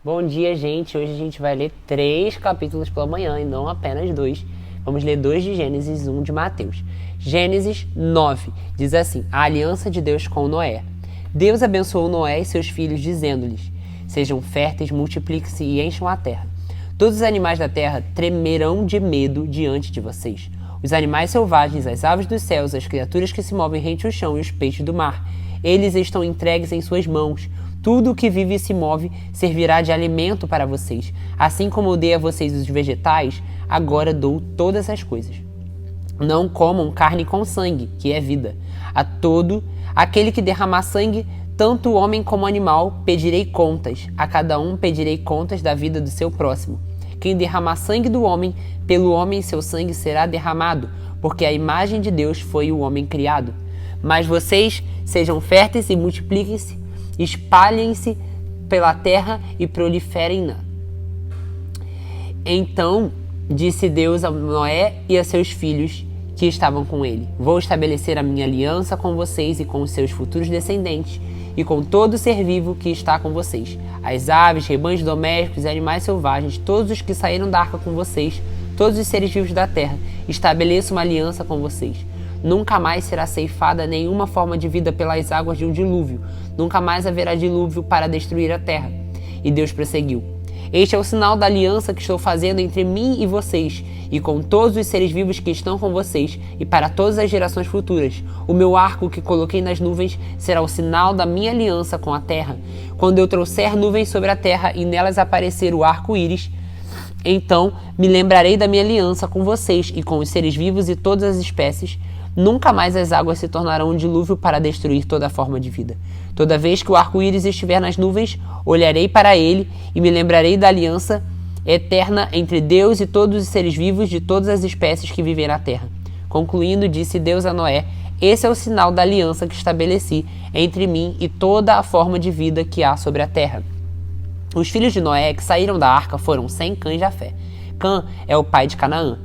Bom dia, gente. Hoje a gente vai ler 3 capítulos pela manhã e não apenas 2. Vamos ler 2 de Gênesis e 1 de Mateus. Gênesis 9 diz assim: a aliança de Deus com Noé. Deus abençoou Noé e seus filhos, dizendo-lhes: sejam férteis, multipliquem-se e encham a terra. Todos os animais da terra tremerão de medo diante de vocês. Os animais selvagens, as aves dos céus, as criaturas que se movem rente ao chão e os peixes do mar. Eles estão entregues em suas mãos. Tudo o que vive e se move servirá de alimento para vocês. Assim como eu dei a vocês os vegetais, agora dou todas as coisas. Não comam carne com sangue, que é vida. A todo aquele que derramar sangue, tanto o homem como o animal, pedirei contas. A cada um pedirei contas da vida do seu próximo. Quem derramar sangue do homem, pelo homem seu sangue será derramado, porque a imagem de Deus foi o homem criado. Mas vocês sejam férteis e multipliquem-se, espalhem-se pela terra e proliferem-na. Então disse Deus a Noé e a seus filhos que estavam com ele: vou estabelecer a minha aliança com vocês e com os seus futuros descendentes, e com todo ser vivo que está com vocês, as aves, rebanhos domésticos e animais selvagens, todos os que saíram da arca com vocês, todos os seres vivos da terra. Estabeleço uma aliança com vocês. Nunca mais será ceifada nenhuma forma de vida pelas águas de um dilúvio. Nunca mais haverá dilúvio para destruir a terra. E Deus prosseguiu: este é o sinal da aliança que estou fazendo entre mim e vocês, e com todos os seres vivos que estão com vocês, e para todas as gerações futuras. O meu arco que coloquei nas nuvens será o sinal da minha aliança com a terra. Quando eu trouxer nuvens sobre a terra e nelas aparecer o arco-íris, então me lembrarei da minha aliança com vocês e com os seres vivos e todas as espécies. Nunca mais as águas se tornarão um dilúvio para destruir toda forma de vida. Toda vez que o arco-íris estiver nas nuvens, olharei para ele e me lembrarei da aliança eterna entre Deus e todos os seres vivos de todas as espécies que vivem na terra. Concluindo, disse Deus a Noé: esse é o sinal da aliança que estabeleci entre mim e toda a forma de vida que há sobre a terra. Os filhos de Noé que saíram da arca foram Sem, Cã e Jafé. Cã é o pai de Canaã.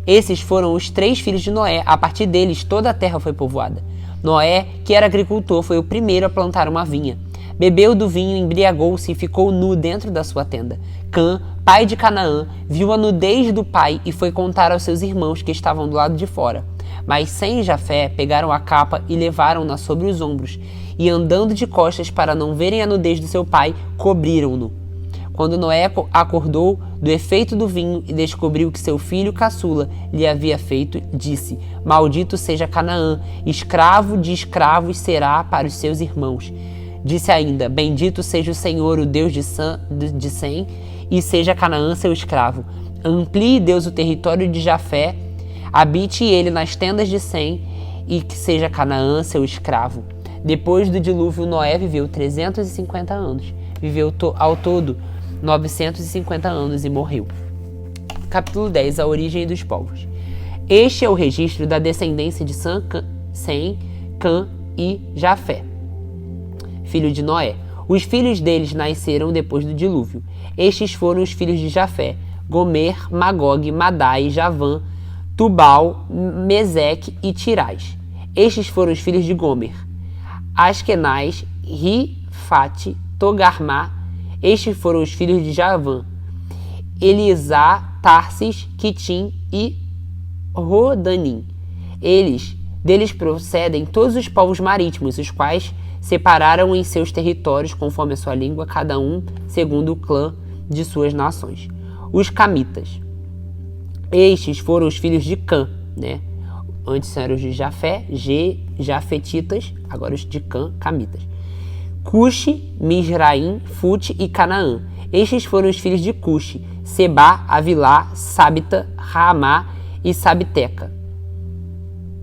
Esses foram os 3 filhos de Noé. A partir deles toda a terra foi povoada. Noé, que era agricultor, foi o primeiro a plantar uma vinha. Bebeu do vinho, embriagou-se e ficou nu dentro da sua tenda. Cã, pai de Canaã, viu a nudez do pai e foi contar aos seus irmãos que estavam do lado de fora. Mas Sem e Jafé pegaram a capa e levaram-na sobre os ombros, e andando de costas para não verem a nudez do seu pai, cobriram-no. Quando Noé acordou do efeito do vinho e descobriu que seu filho caçula lhe havia feito, disse: maldito seja Canaã, escravo de escravos será para os seus irmãos. Disse ainda: bendito seja o Senhor, o Deus de Sem, e seja Canaã seu escravo. Amplie Deus o território de Jafé, habite ele nas tendas de Sem, e que seja Canaã seu escravo. Depois do dilúvio, Noé viveu 350 anos. Viveu ao todo 950 anos e morreu. Capítulo 10. A origem dos povos. Este é o registro da descendência de Sem, Cã e Jafé, filho de Noé. Os filhos deles nasceram depois do dilúvio. Estes foram os filhos de Jafé: Gomer, Magog, Madai, Javã, Tubal, Meseque e Tirás. Estes foram os filhos de Gomer: Askenaz, Rifate, Togarmá. Estes foram os filhos de Javã: Elisá, Tarsis, Quitim e Rodanim. Deles procedem todos os povos marítimos, os quais separaram em seus territórios, conforme a sua língua, cada um segundo o clã de suas nações. Os Camitas. Estes foram os filhos de Cã, né? Antes eram os de Jafé, Jafetitas, agora os de Cã, Camitas. Cuxi, Misraim, Fute e Canaã. Estes foram os filhos de Cuxi: Sebá, Avilá, Sabita, Ramá e Sabteca,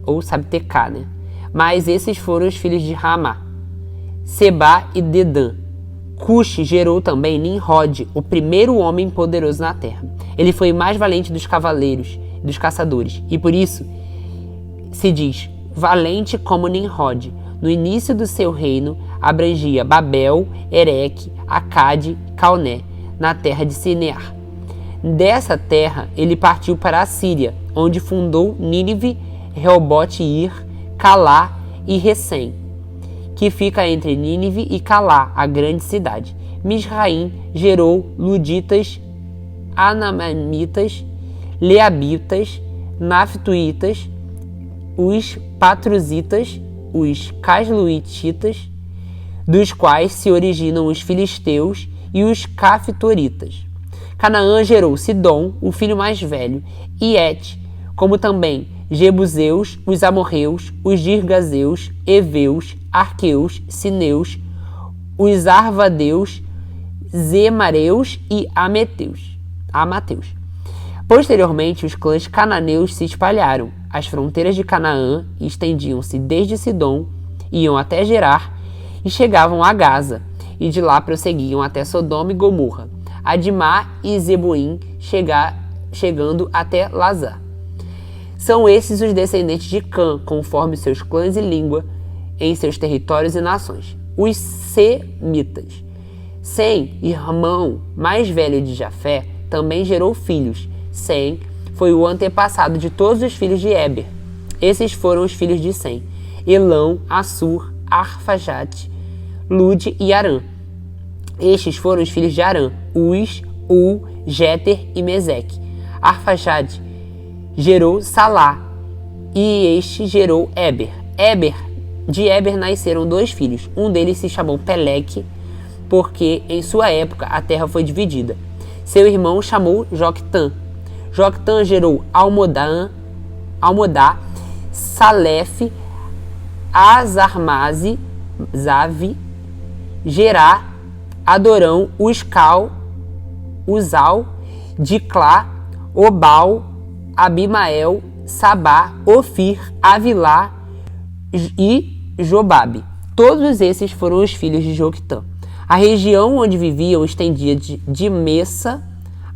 ou Sabtecá, né? Mas esses foram os filhos de Ramá: Sebá e Dedã. Cuxi gerou também Nimrod, o primeiro homem poderoso na terra. Ele foi o mais valente dos cavaleiros, dos caçadores, e por isso se diz valente como Nimrod. No início do seu reino, abrangia Babel, Ereque, Acade, Calné, na terra de Sinear. Dessa terra, ele partiu para a Síria, onde fundou Nínive, Reobote-Ir, Calá e Recém, que fica entre Nínive e Calá, a grande cidade. Misraim gerou Luditas, Anamitas, Leabitas, Naftuítas, os Patruzitas, os Casluititas, dos quais se originam os filisteus e os Caftoritas. Canaã gerou Sidom, o filho mais velho, e Et, como também Jebuseus, os amorreus, os girgazeus, eveus, arqueus, sineus, os arvadeus, zemareus e amateus. Posteriormente, os clãs cananeus se espalharam. As fronteiras de Canaã estendiam-se desde Sidom, iam até Gerar e chegavam a Gaza, e de lá prosseguiam até Sodoma e Gomorra, Adimá e Zeboim, chegando até Lazar. São esses os descendentes de Cã, conforme seus clãs e língua, em seus territórios e nações. Os Semitas. Sem, irmão mais velho de Jafé, também gerou filhos. Sem foi o antepassado de todos os filhos de Eber. Esses foram os filhos de Sem: Elão, Assur, Arfaxade, Lude e Arã. Estes foram os filhos de Arã: Uz, Ul, Jéter e Meseque. Arfaxade gerou Salá, e este gerou Eber. De Eber nasceram 2 filhos. Um deles se chamou Peleque, porque em sua época a terra foi dividida. Seu irmão chamou Joctã. Joctã gerou Almodá, Salef, Azarmaze, Zavi, Gerá, Adorão, Uscal, Uzal, Diclá, Obal, Abimael, Sabá, Ofir, Avilá e Jobabe. Todos esses foram os filhos de Joctã. A região onde viviam estendia de Messa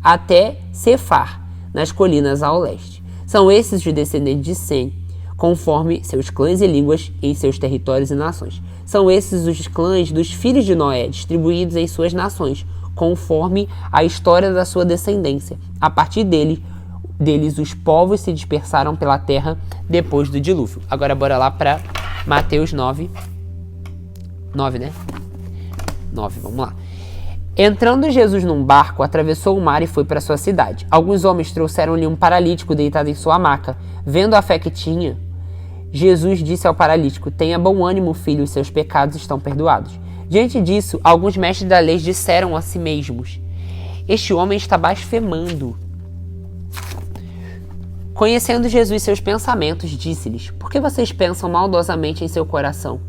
até Cefar, nas colinas ao leste. São esses os descendentes de Sem, conforme seus clãs e línguas em seus territórios e nações. São esses os clãs dos filhos de Noé, distribuídos em suas nações, conforme a história da sua descendência. A partir deles os povos se dispersaram pela terra depois do dilúvio. Agora bora lá para Mateus 9, né? 9, vamos lá. Entrando Jesus num barco, atravessou o mar e foi para sua cidade. Alguns homens trouxeram-lhe um paralítico deitado em sua maca. Vendo a fé que tinha, Jesus disse ao paralítico: tenha bom ânimo, filho, os seus pecados estão perdoados. Diante disso, alguns mestres da lei disseram a si mesmos: este homem está blasfemando. Conhecendo Jesus seus pensamentos, disse-lhes: por que vocês pensam maldosamente em seu coração?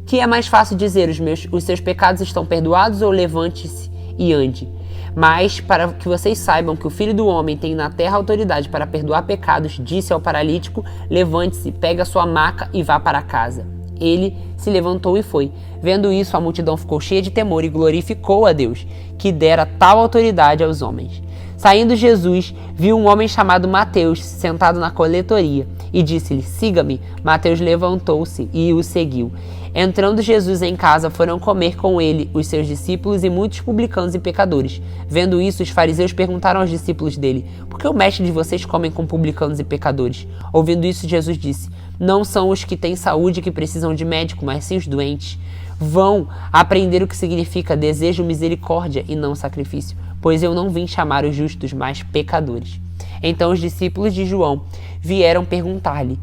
Que é mais fácil dizer, os seus pecados estão perdoados, ou levante-se e ande? Mas, para que vocês saibam que o Filho do Homem tem na terra autoridade para perdoar pecados, disse ao paralítico: levante-se, pegue a sua maca e vá para casa. Ele se levantou e foi. Vendo isso, a multidão ficou cheia de temor e glorificou a Deus, que dera tal autoridade aos homens. Saindo Jesus, viu um homem chamado Mateus sentado na coletoria e disse-lhe: siga-me. Mateus levantou-se e o seguiu. Entrando Jesus em casa, foram comer com ele os seus discípulos e muitos publicanos e pecadores. Vendo isso, os fariseus perguntaram aos discípulos dele: por que o mestre de vocês come com publicanos e pecadores? Ouvindo isso, Jesus disse: não são os que têm saúde que precisam de médico, mas sim os doentes. Vão aprender o que significa desejo misericórdia e não sacrifício, pois eu não vim chamar os justos, mas pecadores. Então os discípulos de João vieram perguntar-lhe: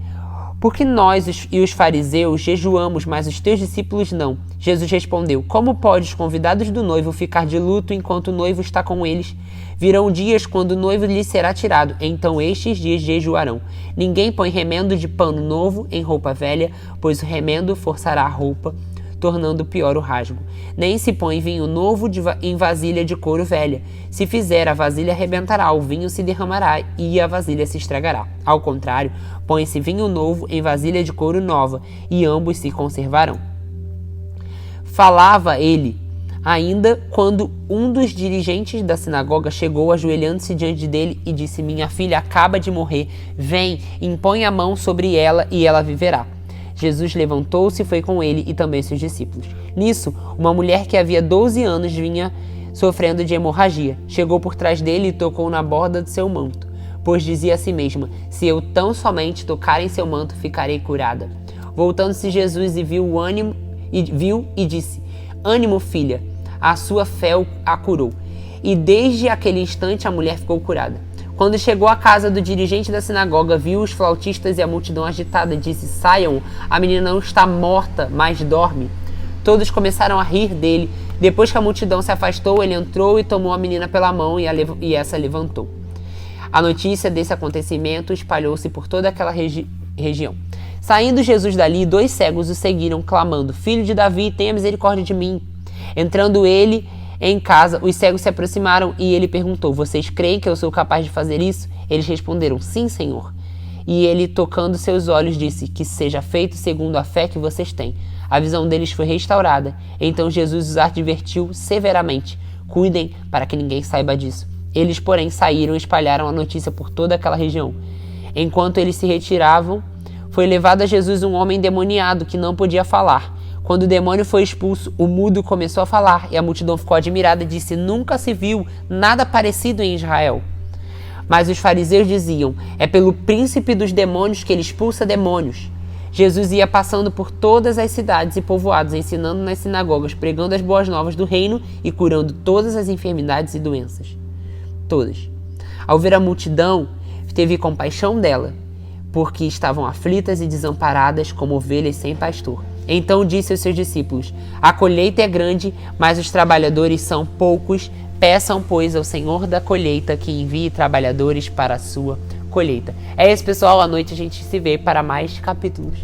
por que nós e os fariseus jejuamos, mas os teus discípulos não? Jesus respondeu: como pode os convidados do noivo ficar de luto enquanto o noivo está com eles? Virão dias quando o noivo lhes será tirado, então estes dias jejuarão. Ninguém põe remendo de pano novo em roupa velha, pois o remendo forçará a roupa, tornando pior o rasgo. Nem se põe vinho novo em vasilha de couro velha. Se fizer, a vasilha arrebentará, o vinho se derramará e a vasilha se estragará. Ao contrário, põe-se vinho novo em vasilha de couro nova, e ambos se conservarão. Falava ele ainda quando um dos dirigentes da sinagoga chegou, ajoelhando-se diante dele, e disse: minha filha acaba de morrer, vem, impõe a mão sobre ela e ela viverá. Jesus levantou-se e foi com ele e também seus discípulos. Nisso, uma mulher que havia 12 anos vinha sofrendo de hemorragia. Chegou por trás dele e tocou na borda de seu manto, pois dizia a si mesma: se eu tão somente tocar em seu manto, ficarei curada. Voltando-se Jesus e viu o ânimo e disse: "Ânimo, filha, a sua fé a curou." E desde aquele instante a mulher ficou curada. Quando chegou à casa do dirigente da sinagoga, viu os flautistas e a multidão agitada, e disse: "Saiam, a menina não está morta, mas dorme." Todos começaram a rir dele. Depois que a multidão se afastou, ele entrou e tomou a menina pela mão e essa levantou. A notícia desse acontecimento espalhou-se por toda aquela região. Saindo Jesus dali, 2 cegos o seguiram, clamando: "Filho de Davi, tenha misericórdia de mim." Entrando ele em casa, os cegos se aproximaram e ele perguntou: "Vocês creem que eu sou capaz de fazer isso?" Eles responderam: "Sim, Senhor." E ele, tocando seus olhos, disse: "Que seja feito segundo a fé que vocês têm." A visão deles foi restaurada. Então Jesus os advertiu severamente: "Cuidem para que ninguém saiba disso." Eles, porém, saíram e espalharam a notícia por toda aquela região. Enquanto eles se retiravam, foi levado a Jesus um homem endemoniado que não podia falar. Quando o demônio foi expulso, o mudo começou a falar e a multidão ficou admirada e disse: "Nunca se viu nada parecido em Israel." Mas os fariseus diziam: "É pelo príncipe dos demônios que ele expulsa demônios." Jesus ia passando por todas as cidades e povoados, ensinando nas sinagogas, pregando as boas novas do reino e curando todas as enfermidades e doenças. Todas. Ao ver a multidão, teve compaixão dela, porque estavam aflitas e desamparadas como ovelhas sem pastor. Então disse aos seus discípulos: "A colheita é grande, mas os trabalhadores são poucos. Peçam, pois, ao Senhor da colheita que envie trabalhadores para a sua colheita." É isso, pessoal. À noite a gente se vê para mais capítulos.